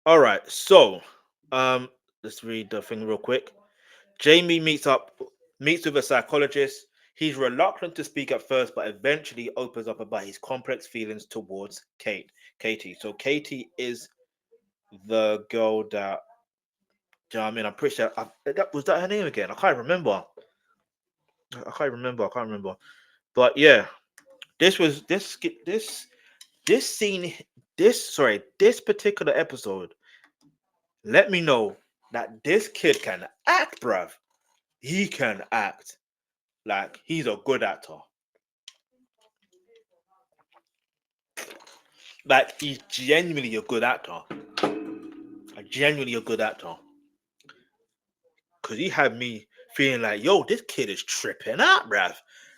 All right. So, um, let's read the thing real quick. Jamie meets with a psychologist. He's reluctant to speak at first, but eventually opens up about his complex feelings towards Katie. So Katie is the girl that, do you know what I mean? I'm pretty sure that was that her name again. I can't remember. I can't remember. But yeah, this was this scene. This particular episode. Let me know that this kid can act, bruv. He can act. Like he's a good actor. Like he's genuinely a good actor. Genuinely a good actor. Cause he had me feeling like, yo, this kid is tripping out, bruv.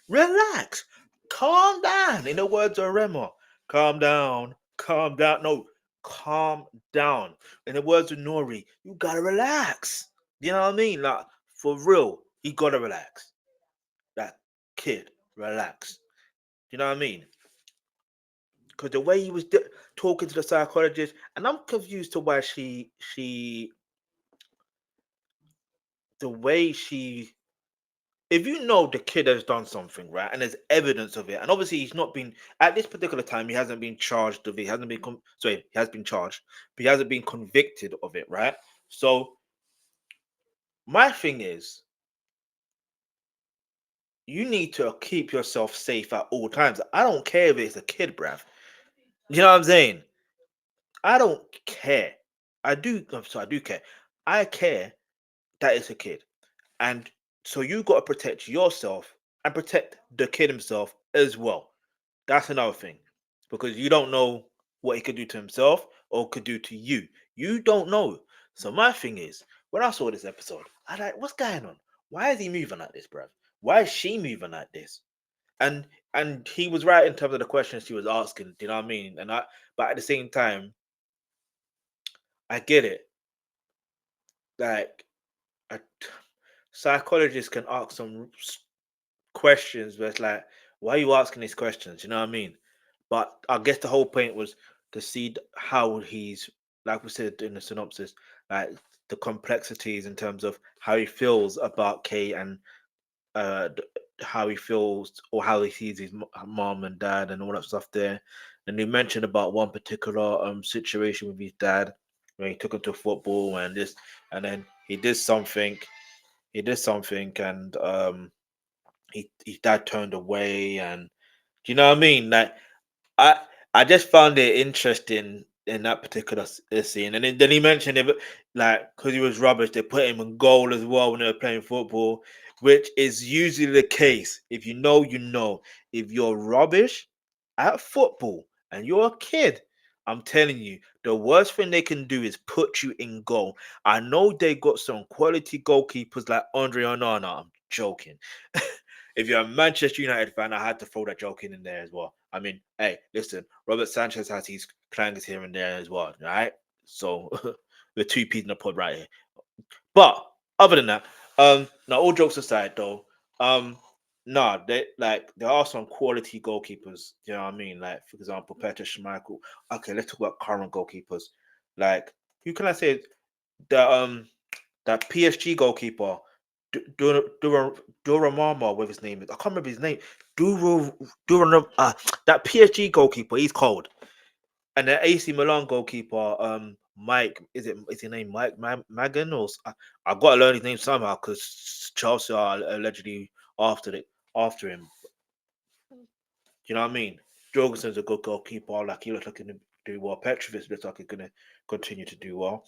Relax. Calm down. In the words of Rema. Calm down. Calm down. No, calm down. In the words of Nori, you gotta relax. You know what I mean? Like, for real, he gotta relax. That kid, relax. You know what I mean? Because the way he was talking to the psychologist, and I'm confused to why the way she, if you know the kid has done something, right, and there's evidence of it, and obviously he's not been, at this particular time, he hasn't been charged of it, he hasn't been, sorry, he has been charged, but he hasn't been convicted of it, right? So, my thing is, you need to keep yourself safe at all times. I don't care if it's a kid, bruv. You know what I'm saying? I don't care. I do. I'm sorry, I do care. I care that it's a kid, and so you got to protect yourself and protect the kid himself as well. That's another thing, because you don't know what he could do to himself or could do to you. You don't know. So my thing is, when I saw this episode, I like, what's going on? Why is he moving like this, bruv? Why is she moving like this? And and he was right in terms of the questions she was asking. Do you know what I mean? But at the same time, I get it. Like a psychologist can ask some questions where it's like, why are you asking these questions? You know what I mean? But I guess the whole point was to see how he's, like we said in the synopsis, like the complexities in terms of how he feels about Kate and th- how he feels or how he sees his mom and dad and all that stuff there. And he mentioned about one particular situation with his dad where he took him to football and this, and then he did something. He did something, and his dad turned away, and do you know what I mean? Like I I just found it interesting in that particular scene, and then he mentioned it, like because he was rubbish, they put him in goal as well when they were playing football, which is usually the case. If you know, you know. If you're rubbish at football and you're a kid, I'm telling you, the worst thing they can do is put you in goal. I know they got some quality goalkeepers like Andre Onana. I'm joking. If you're a Manchester United fan, I had to throw that joke in there as well. I mean, hey, listen, Robert Sanchez has his clangers here and there as well, right? So we're two peas in the pod right here. But other than that, now all jokes aside though, nah, they like there are some quality goalkeepers. You know what I mean? Like for example, Peter Schmeichel. Okay, let's talk about current goalkeepers. Like who can I say? The that PSG goalkeeper, Duramama, what his name is. I can't remember his name. Duro Duram that PSG goalkeeper, he's cold. And the AC Milan goalkeeper, Mike, is his name Mike Magan I gotta learn his name somehow because Chelsea are allegedly after him. You know what I mean? Jorgensen's a good goalkeeper, like he looks like he can do well. Petrovic looks like he's gonna continue to do well.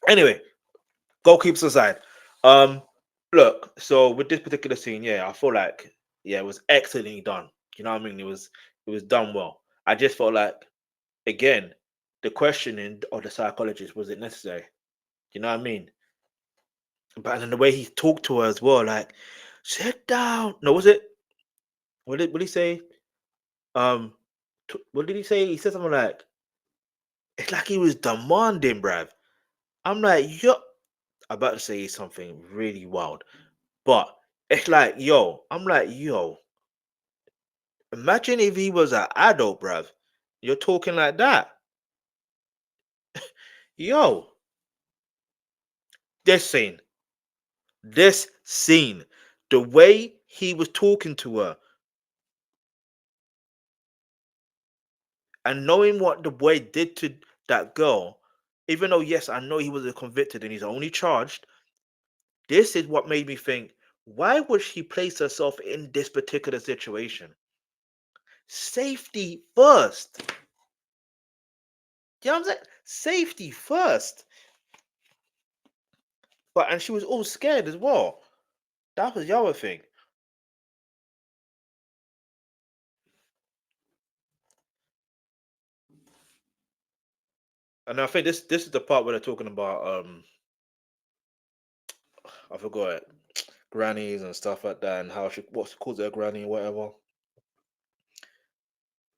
Anyway, goalkeepers aside, um, look. So with this particular scene, yeah, I feel like yeah, it was excellently done. You know what I mean? It was done well. I just felt like again, the questioning of the psychologist was it necessary? You know what I mean? But then the way he talked to her as well, like sit down. No, was it? What did he say? Um, what did he say? He said something like it's like he was demanding, bruv. I'm like, yo, I'm about to say something really wild. But it's like, yo, I'm like, yo, imagine if he was an adult, bruv. You're talking like that. Yo, this scene, this scene, the way he was talking to her, and knowing what the boy did to that girl, even though yes, I know he was a convicted and he's only charged, this is what made me think, why would she place herself in this particular situation? Safety first. You know what I'm saying? Safety first. But and she was all scared as well. That was the other thing. And I think this is the part where they're talking about I forgot it, grannies and stuff like that, and how she what she calls her granny or whatever.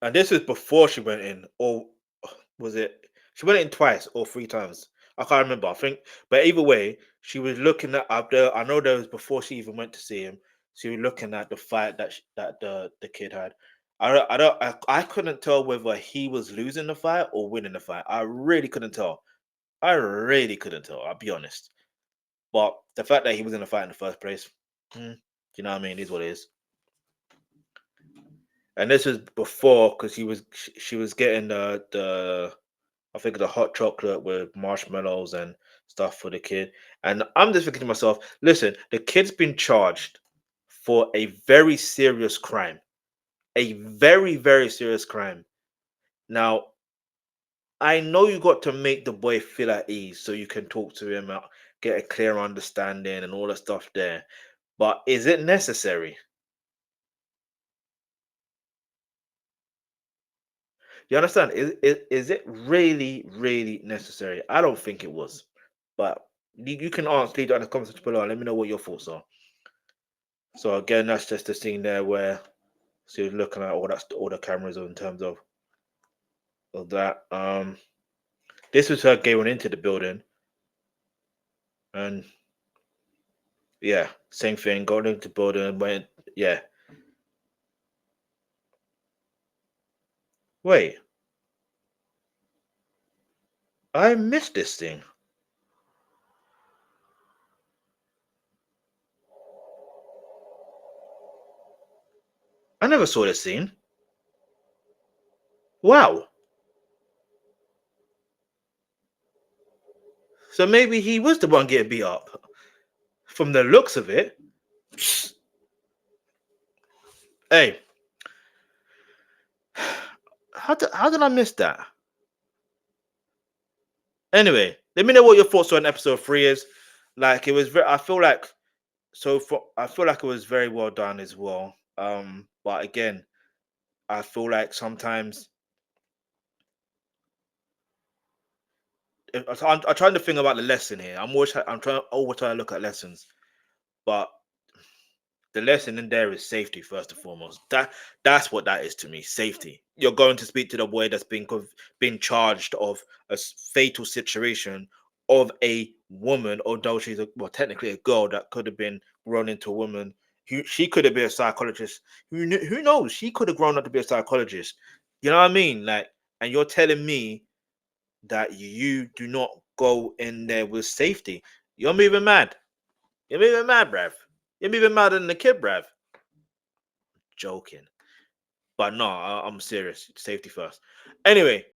And this is before she went in, or was it? She went in twice or three times. I can't remember. I think, but either way, she was looking at up there. I know there was before she even went to see him. She was looking at the fight that the kid had. I couldn't tell whether he was losing the fight or winning the fight. I really couldn't tell. I really couldn't tell. I'll be honest. But the fact that he was in the fight in the first place, you know what I mean, is what it is. And this was before because she was getting the I think the hot chocolate with marshmallows and stuff for the kid. And I'm just thinking to myself, listen, the kid's been charged for a very serious crime, a very very serious crime. Now I know you got to make the boy feel at ease so you can talk to him, get a clear understanding and all the stuff there. But is it necessary? You understand? Is it really, really necessary? I don't think it was. But you can ask, leave that in the comments below. And let me know what your thoughts are. So again, that's just the scene there where she was looking at all the cameras in terms of that. This was her going into the building, and yeah, same thing. Going into the building, went yeah. Wait, I missed this thing. I never saw this scene. Wow. So maybe he was the one getting beat up. From the looks of it. Hey, how did I miss that? Anyway, let me know what your thoughts on episode three is. Like it was very. I feel like I feel like it was very well done as well. But again, I feel like sometimes I'm trying to think about the lesson here. I'm trying to look at lessons, but the lesson in there is safety first and foremost. That's what that is to me. Safety. You're going to speak to the boy that's been charged of fatal situation of a woman, although she's well technically a girl that could have been grown into a woman. She could have been a psychologist. Who knows? She could have grown up to be a psychologist. You know what I mean? Like, and you're telling me that you do not go in there with safety. You're moving mad. You're moving mad, bruv. You're moving madder than the kid, bruv. Joking. But no, I'm serious. Safety first. Anyway,